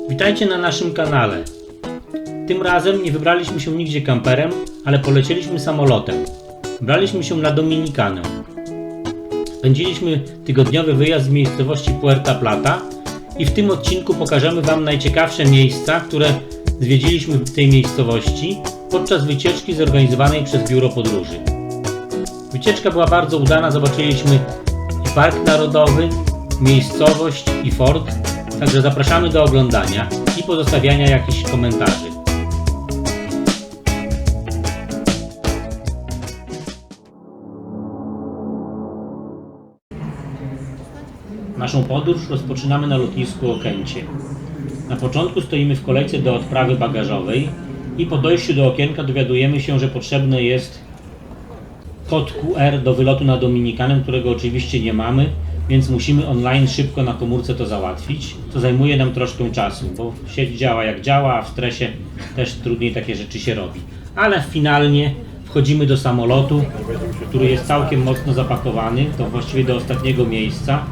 Witajcie na naszym kanale. Tym razem nie wybraliśmy się nigdzie kamperem, ale polecieliśmy samolotem. Wybraliśmy się na Dominikanę. Spędziliśmy tygodniowy wyjazd w miejscowości Puerto Plata i w tym odcinku pokażemy Wam najciekawsze miejsca, które zwiedziliśmy w tej miejscowości podczas wycieczki zorganizowanej przez Biuro Podróży. Wycieczka była bardzo udana, zobaczyliśmy i Park Narodowy, miejscowość i fort, także zapraszamy do oglądania i pozostawiania jakichś komentarzy. Naszą podróż rozpoczynamy na lotnisku Okęcie. Na początku stoimy w kolejce do odprawy bagażowej i po dojściu do okienka dowiadujemy się, że potrzebny jest kod QR do wylotu na Dominikanę, którego oczywiście nie mamy, więc musimy online szybko na komórce to załatwić, co zajmuje nam troszkę czasu, bo sieć działa jak działa, a w stresie też trudniej takie rzeczy się robi. Ale finalnie wchodzimy do samolotu, który jest całkiem mocno zapakowany, to właściwie do ostatniego miejsca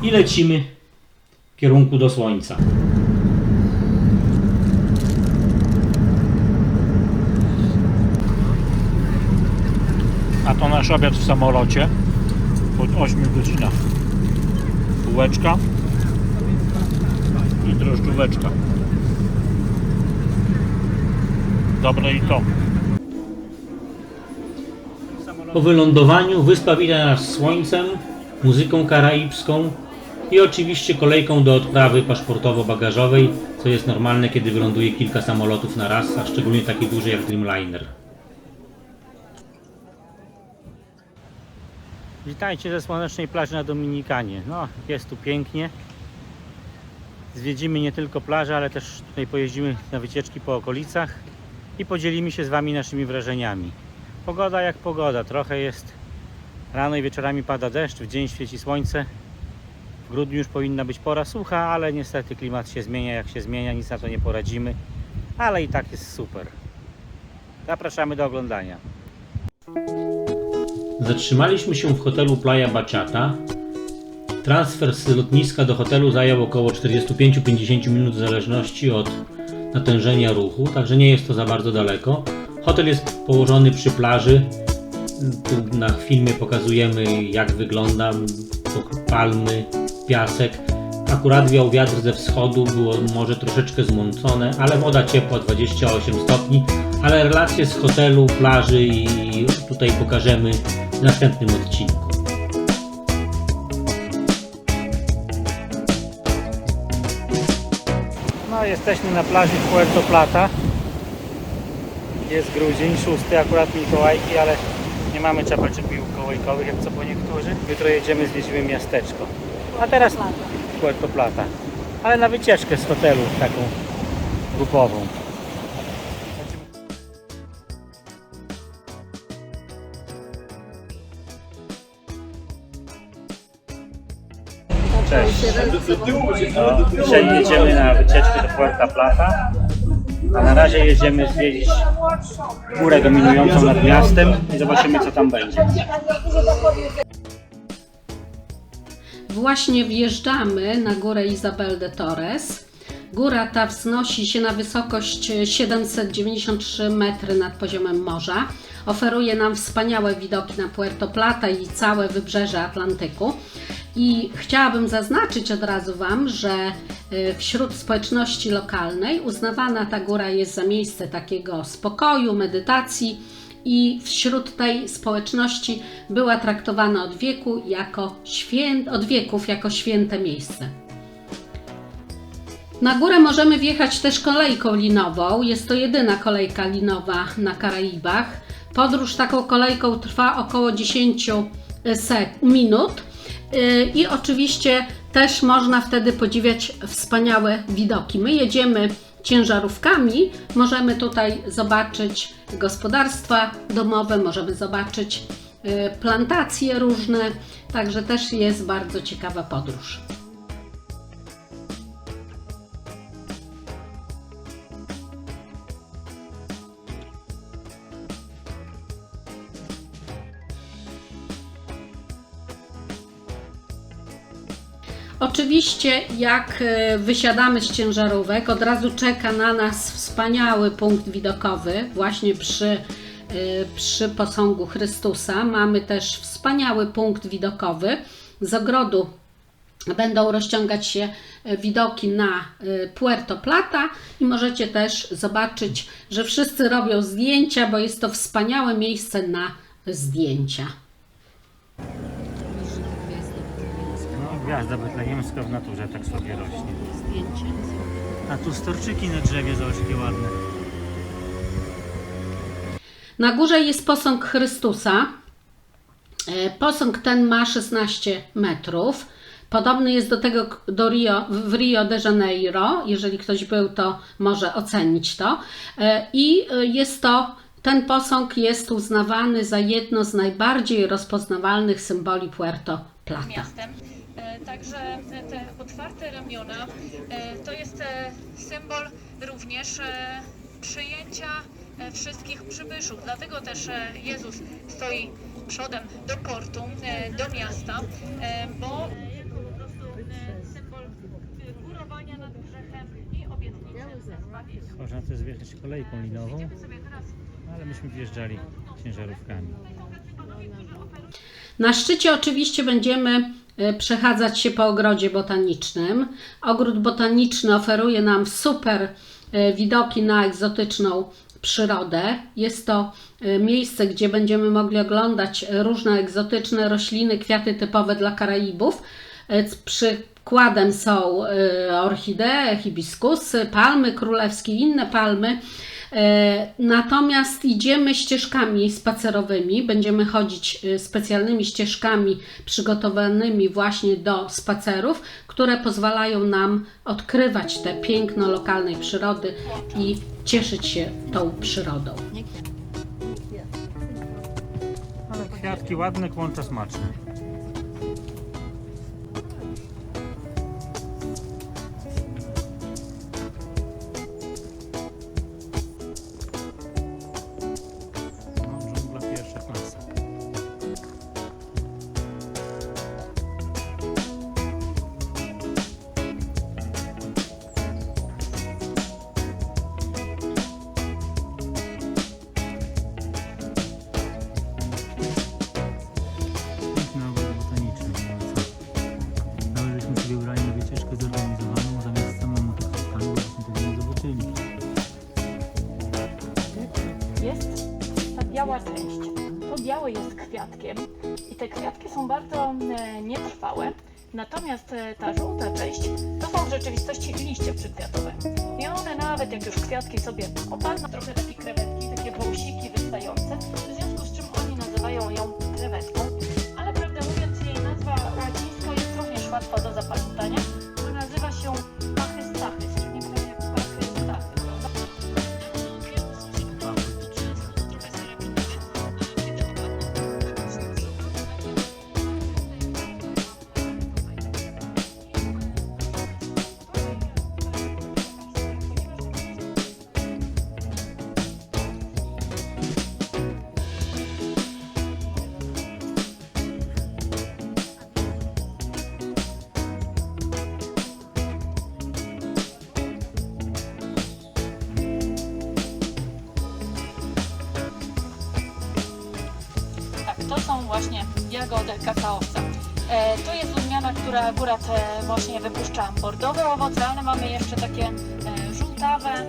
i lecimy w kierunku do Słońca. A to nasz obiad w samolocie po 8 godzinach. Bułeczka i drożdżóweczka. Dobre i to. Po wylądowaniu wyspa wita nas słońcem, muzyką karaibską i oczywiście kolejką do odprawy paszportowo-bagażowej, co jest normalne, kiedy wyląduje kilka samolotów na raz, a szczególnie taki duży jak Dreamliner. Witajcie ze słonecznej plaży na Dominikanie. No, jest tu pięknie. Zwiedzimy nie tylko plażę, ale też tutaj pojeździmy na wycieczki po okolicach i podzielimy się z Wami naszymi wrażeniami. Pogoda jak pogoda, trochę jest rano i wieczorami pada deszcz, w dzień świeci słońce. W grudniu już powinna być pora sucha, ale niestety klimat się zmienia jak się zmienia, nic na to nie poradzimy, ale i tak jest super. Zapraszamy do oglądania. Zatrzymaliśmy się w hotelu Playa Bachata. Transfer z lotniska do hotelu zajął około 45-50 minut w zależności od natężenia ruchu, także nie jest to za bardzo daleko. Hotel jest położony przy plaży. Tu na filmie pokazujemy, jak wygląda, palmy, piasek. Akurat wiał wiatr ze wschodu, było morze troszeczkę zmącone, ale woda ciepła, 28 stopni. Ale relacje z hotelu, plaży i tutaj pokażemy w następnym odcinku. No, jesteśmy na plaży w Puerto Plata. Jest grudzień, 6, akurat Mikołajki, ale nie mamy czapeczek mikołajkowych, jak co po niektórzy. Jutro jedziemy, zwiedzimy miasteczko. A teraz w Puerto Plata. Ale na wycieczkę z hotelu, taką grupową. Cześć. No, dzisiaj jedziemy na wycieczkę do Puerto Plata. A na razie jedziemy zwiedzić górę dominującą nad miastem i zobaczymy, co tam będzie. Właśnie wjeżdżamy na górę Isabel de Torres. Góra ta wznosi się na wysokość 793 metry nad poziomem morza. Oferuje nam wspaniałe widoki na Puerto Plata i całe wybrzeże Atlantyku. I chciałabym zaznaczyć od razu Wam, że wśród społeczności lokalnej uznawana ta góra jest za miejsce takiego spokoju, medytacji i wśród tej społeczności była traktowana od wieków jako święte miejsce. Na górę możemy wjechać też kolejką linową. Jest to jedyna kolejka linowa na Karaibach. Podróż taką kolejką trwa około 10 minut. I oczywiście też można wtedy podziwiać wspaniałe widoki. My jedziemy ciężarówkami, możemy tutaj zobaczyć gospodarstwa domowe, możemy zobaczyć plantacje różne, także też jest bardzo ciekawa podróż. Oczywiście jak wysiadamy z ciężarówek, od razu czeka na nas wspaniały punkt widokowy właśnie przy posągu Chrystusa. Mamy też wspaniały punkt widokowy. Z ogrodu będą rozciągać się widoki na Puerto Plata i możecie też zobaczyć, że wszyscy robią zdjęcia, bo jest to wspaniałe miejsce na zdjęcia. No, gwiazda betlejemska w naturze tak sobie rośnie. Zdjęcie. A tu storczyki na drzewie, zobacz, jakie ładne. Na górze jest posąg Chrystusa. Posąg ten ma 16 metrów. Podobny jest do tego w Rio de Janeiro. Jeżeli ktoś był, to może ocenić to. I ten posąg jest uznawany za jedno z najbardziej rozpoznawalnych symboli Puerto Plata. Miastem. Także te otwarte ramiona to jest symbol również przyjęcia wszystkich przybyszów. Dlatego też Jezus stoi przodem do portu, do miasta, bo jako po prostu symbol górowania nad grzechem i obietnicy zbawienia. Można też zjechać kolejką linową, Idziemy sobie teraz ale myśmy wjeżdżali ciężarówkami. Na szczycie oczywiście będziemy przechadzać się po ogrodzie botanicznym. Ogród botaniczny oferuje nam super widoki na egzotyczną przyrodę. Jest to miejsce, gdzie będziemy mogli oglądać różne egzotyczne rośliny, kwiaty typowe dla Karaibów. Przykładem są orchidee, hibiskusy, palmy królewskie i inne palmy. Natomiast idziemy ścieżkami spacerowymi, będziemy chodzić specjalnymi ścieżkami przygotowanymi właśnie do spacerów, które pozwalają nam odkrywać te piękno lokalnej przyrody i cieszyć się tą przyrodą. Ale kwiatki ładne, kłącza smaczne. jest ta biała część. To białe jest kwiatkiem i te kwiatki są bardzo nietrwałe. Natomiast ta żółta część to są w rzeczywistości liście przykwiatowe. I one nawet jak już kwiatki sobie opadną, trochę takie krewetki, takie wąsiki wystające, w związku z czym oni nazywają ją krewetką. Ale prawdę mówiąc jej nazwa łacińska jest również łatwa do zapamiętania, bo nazywa się Pachystachys, czyli prawie jak Pachystachy, prawda? To są właśnie jagody kakaowca. To jest odmiana, która akurat właśnie wypuszcza bordowe owoce, ale mamy jeszcze takie żółtawe.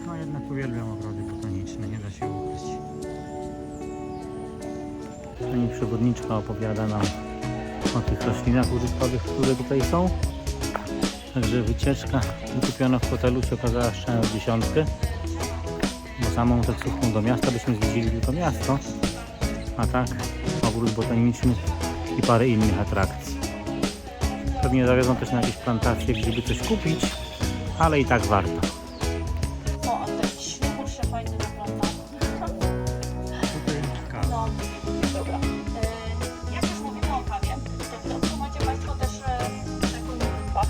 No jednak uwielbiam ogrody botaniczne, nie da się ukryć. Pani przewodniczka opowiada nam o tych roślinach użytkowych, które tutaj są. Także wycieczka wykupiona w hotelu się okazała szczęśliwą dziesiątkę. Bo samą taksówką do miasta byśmy zwiedzili tylko miasto, a tak ogród botaniczny i parę innych atrakcji. Pewnie zawiozą też na jakieś plantacje, gdzieby coś kupić, ale i tak warto. O, a ten śniegór się fajnie wygląda. Tutaj kawa. No, dobra. Jak już mówimy o kawie, to w środku macie Państwo też taką pach.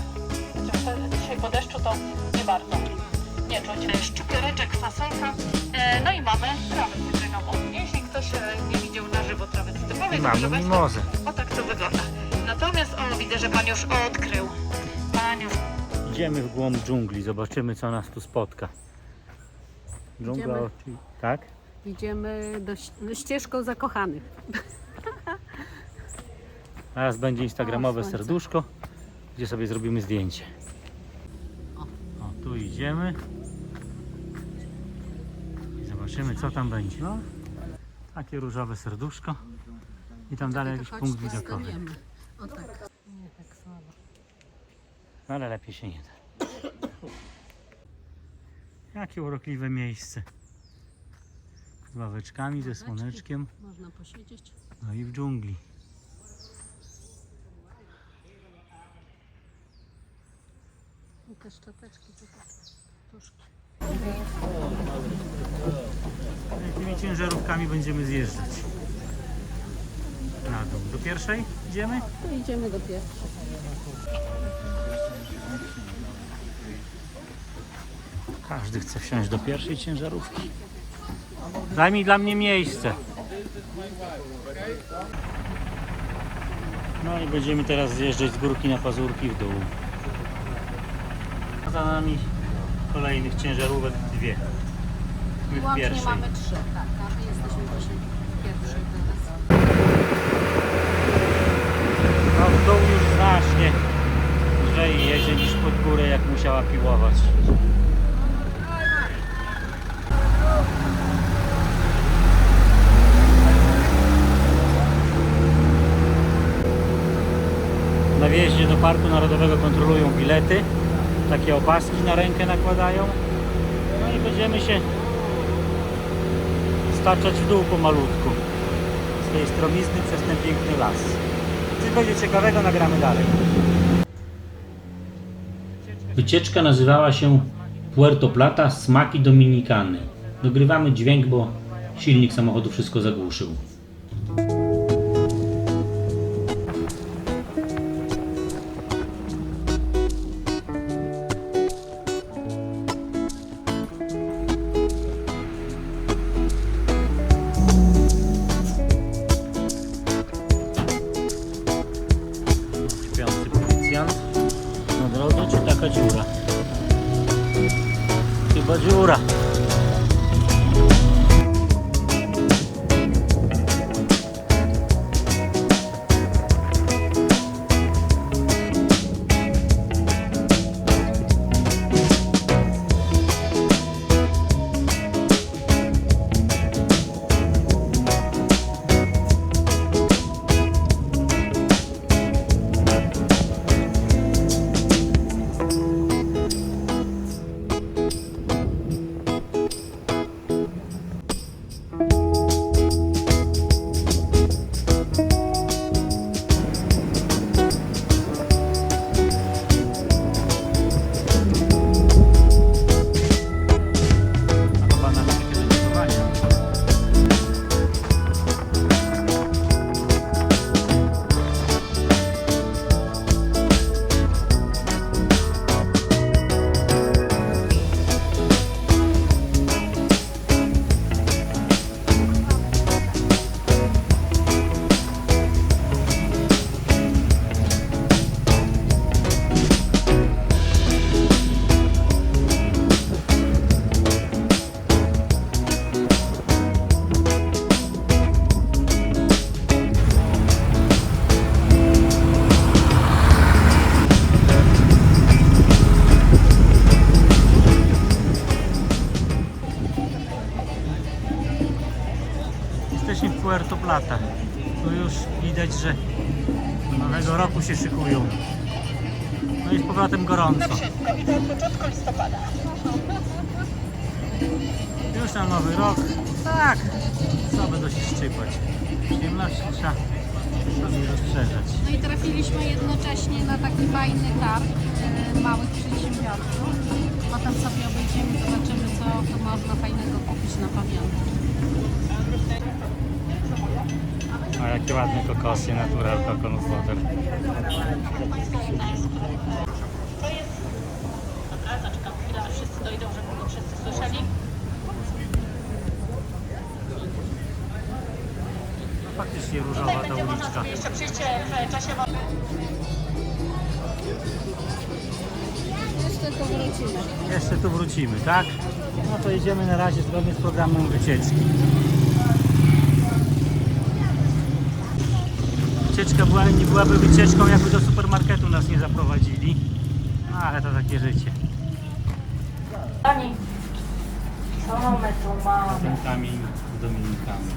Chociaż dzisiaj po deszczu to nie bardzo. Nie czuć. Szczypioreczek, fasolka. No i mamy trawę cytrynową. Jeśli ktoś nie widział na żywo trawy cytrynowej, Powiedz, mamy proszę państwa, mimozę. o tak to wygląda. Natomiast, o, widzę, że pan już odkrył. Pan już... Idziemy w głąb dżungli, zobaczymy co nas tu spotka. Dżungla Idziemy. oczy... Tak? Idziemy ścieżką zakochanych. Teraz będzie instagramowe O, słońce. serduszko, gdzie sobie zrobimy zdjęcie. O, tu idziemy. I zobaczymy co tam będzie. No, takie różowe serduszko. I tam dalej jakiś punkt widokowy. O tak. Nie, tak słabo. No ale lepiej się nie da. Jakie urokliwe miejsce. Z ławeczkami, ze słoneczkiem. Można posiedzieć. No i w dżungli. I te szczoteczki tutaj. Puszki. Jakimi ciężarówkami będziemy zjeżdżać? Na dół. Do pierwszej idziemy? To idziemy do pierwszej. Każdy chce wsiąść do pierwszej ciężarówki. Daj mi dla mnie miejsce. No i będziemy teraz zjeżdżać z górki na pazurki w dół. Za nami kolejnych ciężarówek dwie. My w Łącznie pierwszej. mamy 3, tak, a my jesteśmy właśnie w pierwszej teraz. No w dół już znacznie lżej jedzie niż pod górę, jak musiała piłować. Na wjeździe do Parku Narodowego kontrolują bilety, takie opaski na rękę nakładają, no i będziemy się staczać w dół pomalutku z tej stromizny przez ten piękny las. Coś będzie ciekawego, nagramy dalej. Wycieczka nazywała się Puerto Plata Smaki Dominikany. Dogrywamy dźwięk, bo silnik samochodu wszystko zagłuszył. Śpiący policjant. Na drodze czy taka dziura? Chyba dziura. Jesteśmy w Puerto Plata. Tu już widać, że do nowego roku się szykują. No i z powrotem gorąco. Wszystko i to od początku listopada. Już na nowy rok. Tak, co będą się szczypać. Przyjemności trzeba sobie rozszerzać. No i trafiliśmy jednocześnie na taki fajny targ małych przedsiębiorców. Potem sobie obejdziemy, zobaczymy co tu można fajnego kupić na pamiątkę. A jakie ładne kokosy, natural coconut water. To jest... Dobra, zaczekam chwilę, aż wszyscy dojdą, żeby go wszyscy słyszeli. Faktycznie różowe Aniczka. Jeszcze przyjście w czasie Jeszcze tu wrócimy, tak? No to idziemy na razie zgodnie z programem wycieczki. Wycieczka nie byłaby wycieczką, jakby do supermarketu nas nie zaprowadzili. No ale to takie życie. Pani, co my tu mamy? Ten kamień z Dominikami.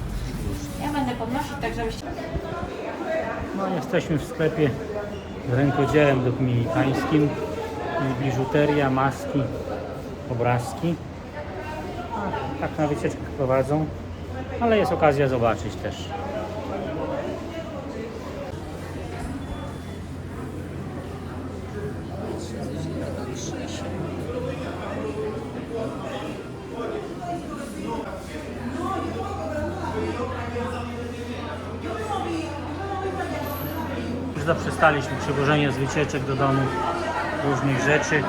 Ja będę podnosić, tak żebyście... No jesteśmy w sklepie z rękodziełem dominikańskim. Biżuteria, maski, obrazki. A, tak na wycieczkę prowadzą, ale jest okazja zobaczyć też. Już zaprzestaliśmy przywożenia z wycieczek do domu różnych rzeczy.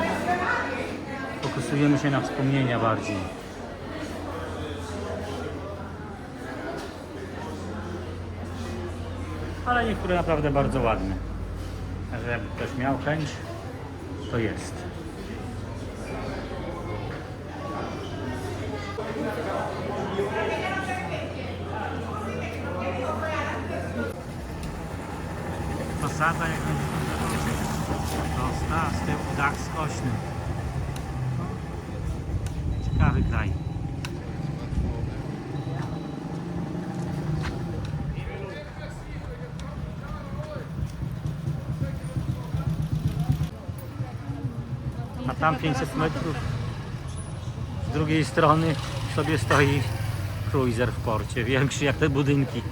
Fokusujemy się na wspomnienia bardziej. Ale niektóre naprawdę bardzo ładne. Także jakby ktoś miał chęć, to jest. Fasada jak prosta, z tyłu dach skośny. Ciekawy kraj. A tam 500 metrów z drugiej strony sobie stoi cruiser w porcie, większy jak te budynki.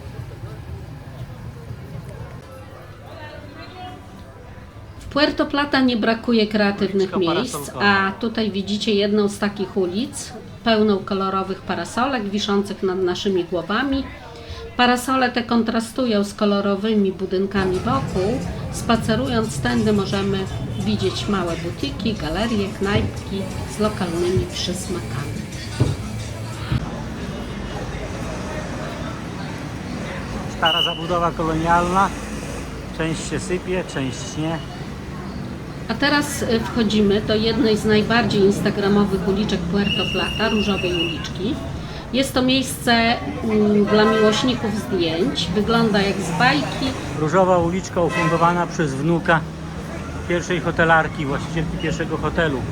W Puerto Plata nie brakuje kreatywnych Uliczka miejsc, parasolkowa. a tutaj widzicie jedną z takich ulic, pełną kolorowych parasolek wiszących nad naszymi głowami. Parasole te kontrastują z kolorowymi budynkami wokół. Spacerując tędy możemy widzieć małe butiki, galerie, knajpki z lokalnymi przysmakami. Stara zabudowa kolonialna, część się sypie, część nie. A teraz wchodzimy do jednej z najbardziej instagramowych uliczek Puerto Plata, Różowej Uliczki. Jest to miejsce dla miłośników zdjęć, wygląda jak z bajki. Różowa uliczka ufundowana przez wnuka pierwszej hotelarki, właścicielki pierwszego hotelu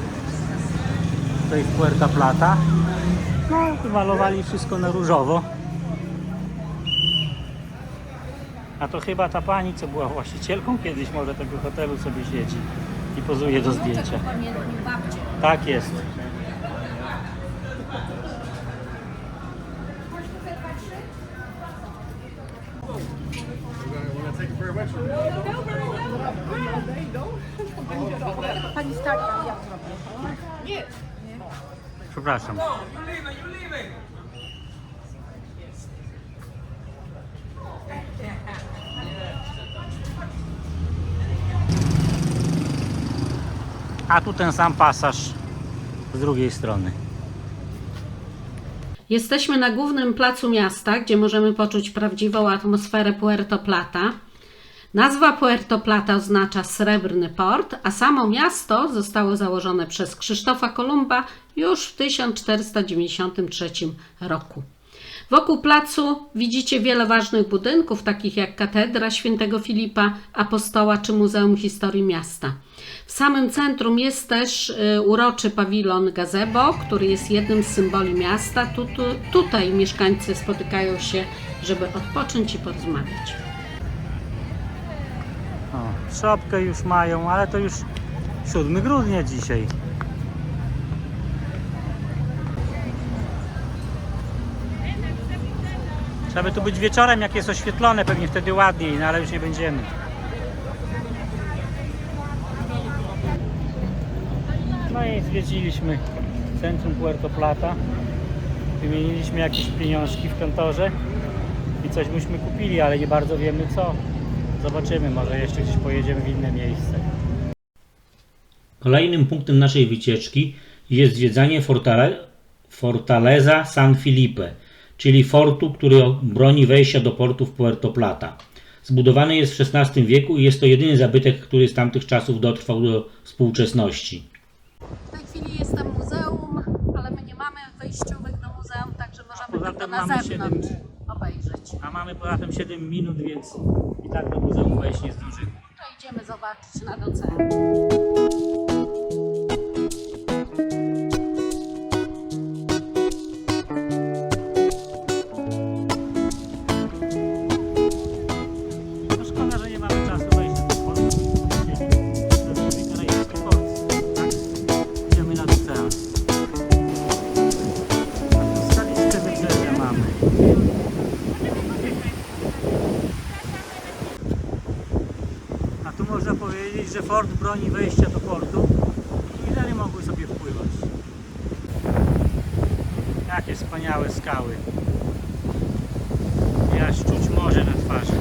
tutaj w Puerto Plata. No, wymalowali wszystko na różowo. A to chyba ta pani, co była właścicielką kiedyś może tego hotelu, sobie siedzi i pozuje do zdjęcia. Tak jest. Pani start, ja zrobię. Przepraszam. A tu ten sam pasaż z drugiej strony. Jesteśmy na głównym placu miasta, gdzie możemy poczuć prawdziwą atmosferę Puerto Plata. Nazwa Puerto Plata oznacza Srebrny Port, a samo miasto zostało założone przez Krzysztofa Kolumba już w 1493 roku. Wokół placu widzicie wiele ważnych budynków, takich jak Katedra Świętego Filipa Apostoła czy Muzeum Historii Miasta. W samym centrum jest też uroczy pawilon gazebo, który jest jednym z symboli miasta. Tutaj mieszkańcy spotykają się, żeby odpocząć i porozmawiać. O, szopkę już mają, ale to już 7 grudnia dzisiaj. Trzeba by tu być wieczorem, jak jest oświetlone, pewnie wtedy ładniej, no ale już nie będziemy. No i zwiedziliśmy centrum Puerto Plata. Wymieniliśmy jakieś pieniążki w kantorze i coś byśmy kupili, ale nie bardzo wiemy co. Zobaczymy, może jeszcze gdzieś pojedziemy w inne miejsce. Kolejnym punktem naszej wycieczki jest zwiedzanie Fortaleza San Felipe, czyli fortu, który broni wejścia do portu w Puerto Plata. Zbudowany jest w XVI wieku i jest to jedyny zabytek, który z tamtych czasów dotrwał do współczesności. W tej chwili jestem w muzeum, ale my nie mamy wejściówek do muzeum, także możemy poza tylko tym na mamy zewnątrz obejrzeć. A mamy poza tym 7 minut, więc i tak do muzeum wejść nie zdążymy. To idziemy zobaczyć nad ocean. No szkoda, że nie mamy czasu wejść do portu. Karaibski port. Tak? Idziemy nad ocean. A tu skaliskę wybrzeża mamy. A tu można powiedzieć, że fort broni wejścia do portu i dalej mogły sobie wpływać. Jakie wspaniałe skały. I aż czuć morze na twarzy,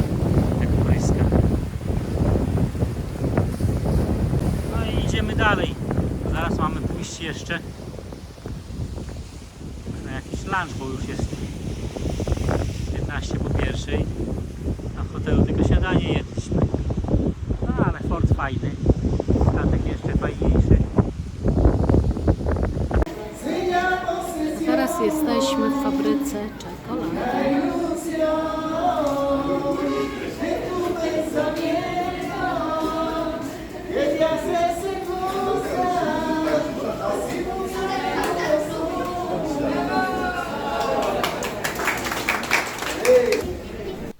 jak pryska. No i idziemy dalej. Zaraz mamy pójść jeszcze na jakiś lunch, bo już jest 15 po pierwszej. A w hotelu tylko śniadanie jedliśmy. No ale fort fajny. Statek jeszcze fajniejszy. Teraz jesteśmy w fabryce czekolady.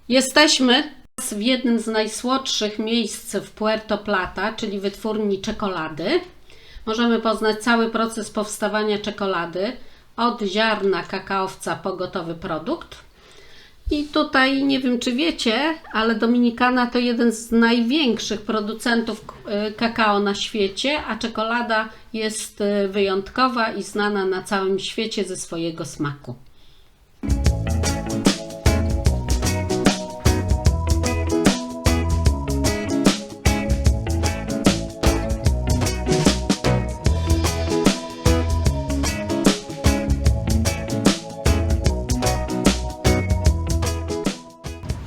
Jesteśmy w jednym z najsłodszych miejsc w Puerto Plata, czyli wytwórni czekolady. Możemy poznać cały proces powstawania czekolady od ziarna kakaowca po gotowy produkt. I tutaj nie wiem, czy wiecie, ale Dominikana to jeden z największych producentów kakao na świecie, a czekolada jest wyjątkowa i znana na całym świecie ze swojego smaku.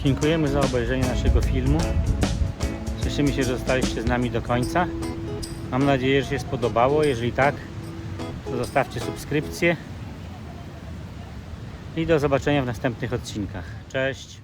Dziękujemy za obejrzenie naszego filmu. Cieszymy się, że zostaliście z nami do końca. Mam nadzieję, że się spodobało. Jeżeli tak, to zostawcie subskrypcję. I do zobaczenia w następnych odcinkach. Cześć!